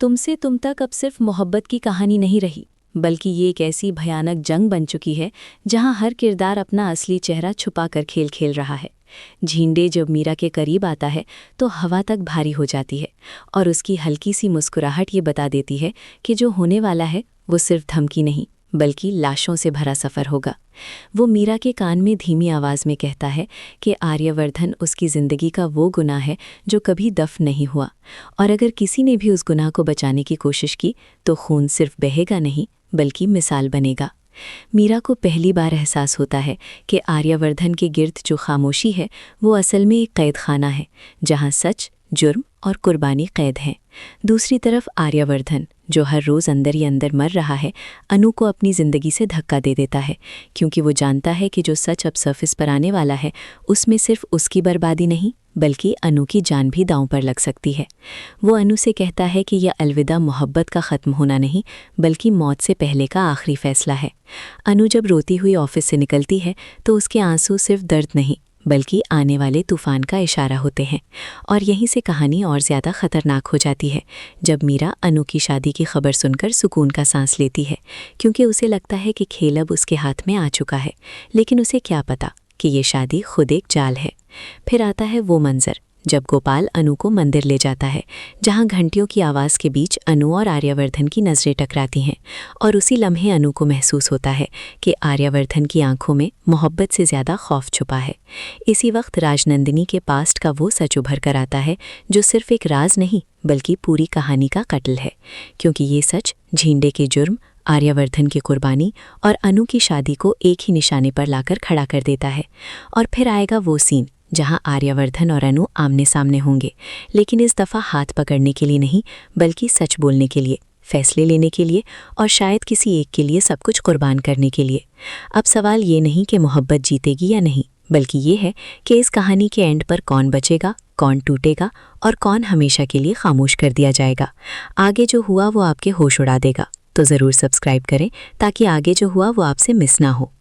तुमसे तुम तक अब सिर्फ मोहब्बत की कहानी नहीं रही, बल्कि ये एक ऐसी भयानक जंग बन चुकी है जहां हर किरदार अपना असली चेहरा छुपाकर खेल खेल रहा है। झींडे जब मीरा के करीब आता है तो हवा तक भारी हो जाती है और उसकी हल्की सी मुस्कुराहट ये बता देती है कि जो होने वाला है वो सिर्फ धमकी नहीं बल्कि लाशों से भरा सफ़र होगा। वो मीरा के कान में धीमी आवाज़ में कहता है कि आर्यवर्धन उसकी ज़िंदगी का वो गुनाह है जो कभी दफ़न नहीं हुआ, और अगर किसी ने भी उस गुनाह को बचाने की कोशिश की तो खून सिर्फ बहेगा नहीं बल्कि मिसाल बनेगा। मीरा को पहली बार एहसास होता है कि आर्यवर्धन के गिर्द जो खामोशी है वो असल में एक कैद खाना है जहाँ सच, जुर्म और कुर्बानी कैद हैं। दूसरी तरफ आर्यवर्धन जो हर रोज़ अंदर ही अंदर मर रहा है, अनु को अपनी ज़िंदगी से धक्का दे देता है, क्योंकि वो जानता है कि जो सच अब सरफेस पर आने वाला है उसमें सिर्फ उसकी बर्बादी नहीं बल्कि अनु की जान भी दांव पर लग सकती है। वो अनु से कहता है कि यह अलविदा मोहब्बत का ख़त्म होना नहीं बल्कि मौत से पहले का आखिरी फ़ैसला है। अनु जब रोती हुई ऑफिस से निकलती है तो उसके आंसू सिर्फ दर्द नहीं बल्कि आने वाले तूफ़ान का इशारा होते हैं, और यहीं से कहानी और ज़्यादा ख़तरनाक हो जाती है जब मीरा अनु की शादी की खबर सुनकर सुकून का सांस लेती है, क्योंकि उसे लगता है कि खेल अब उसके हाथ में आ चुका है। लेकिन उसे क्या पता कि ये शादी खुद एक जाल है। फिर आता है वो मंज़र जब गोपाल अनु को मंदिर ले जाता है, जहाँ घंटियों की आवाज़ के बीच अनु और आर्यवर्धन की नज़रें टकराती हैं, और उसी लम्हे अनु को महसूस होता है कि आर्यवर्धन की आंखों में मोहब्बत से ज़्यादा खौफ छुपा है। इसी वक्त राजनंदिनी के पास्ट का वो सच उभर कर आता है जो सिर्फ एक राज नहीं बल्कि पूरी कहानी का कत्ल है, क्योंकि ये सच झींडे के जुर्म, आर्यवर्धन की कुर्बानी और अनु की शादी को एक ही निशाने पर लाकर खड़ा कर देता है। और फिर आएगा वो सीन जहां आर्यवर्धन और अनु आमने सामने होंगे, लेकिन इस दफ़ा हाथ पकड़ने के लिए नहीं बल्कि सच बोलने के लिए, फैसले लेने के लिए और शायद किसी एक के लिए सब कुछ कुर्बान करने के लिए। अब सवाल ये नहीं कि मोहब्बत जीतेगी या नहीं, बल्कि ये है कि इस कहानी के एंड पर कौन बचेगा, कौन टूटेगा और कौन हमेशा के लिए खामोश कर दिया जाएगा। आगे जो हुआ वो आपके होश उड़ा देगा, तो ज़रूर सब्सक्राइब करें ताकि आगे जो हुआ वो आपसे मिस ना हो।